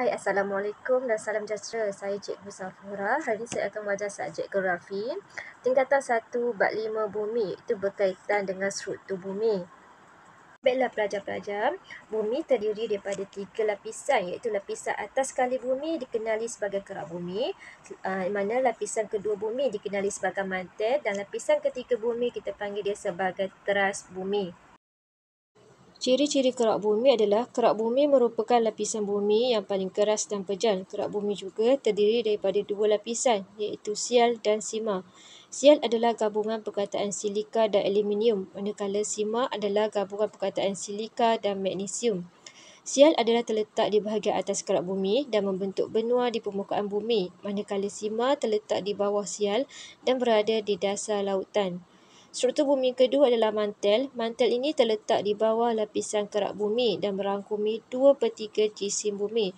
Hai, Assalamualaikum dan salam sejahtera. Saya Cikgu Safura. Hari ini saya akan mengajar subjek geografi. Tingkatan 1 bab 5 bumi, itu berkaitan dengan struktur bumi. Baiklah pelajar-pelajar, bumi terdiri daripada 3 lapisan, iaitu lapisan atas sekali bumi dikenali sebagai kerak bumi, mana lapisan kedua bumi dikenali sebagai mantel, dan lapisan ketiga bumi kita panggil dia sebagai teras bumi. Ciri-ciri kerak bumi adalah kerak bumi merupakan lapisan bumi yang paling keras dan pejal. Kerak bumi juga terdiri daripada 2 lapisan, iaitu sial dan sima. Sial adalah gabungan perkataan silika dan aluminium, manakala sima adalah gabungan perkataan silika dan magnesium. Sial adalah terletak di bahagian atas kerak bumi dan membentuk benua di permukaan bumi, manakala sima terletak di bawah sial dan berada di dasar lautan. Struktur bumi kedua adalah mantel. Mantel ini terletak di bawah lapisan kerak bumi dan merangkumi 2/3 jisim bumi.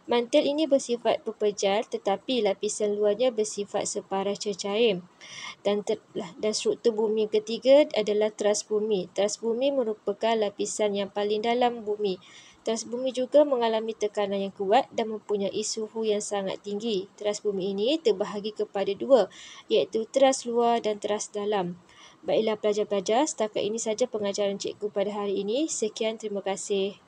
Mantel ini bersifat berpejal tetapi lapisan luarnya bersifat separah cecair. Dan struktur bumi ketiga adalah teras bumi. Teras bumi merupakan lapisan yang paling dalam bumi. Teras bumi juga mengalami tekanan yang kuat dan mempunyai suhu yang sangat tinggi. Teras bumi ini terbahagi kepada 2, iaitu teras luar dan teras dalam. Baiklah pelajar-pelajar, setakat ini saja pengajaran cikgu pada hari ini. Sekian, terima kasih.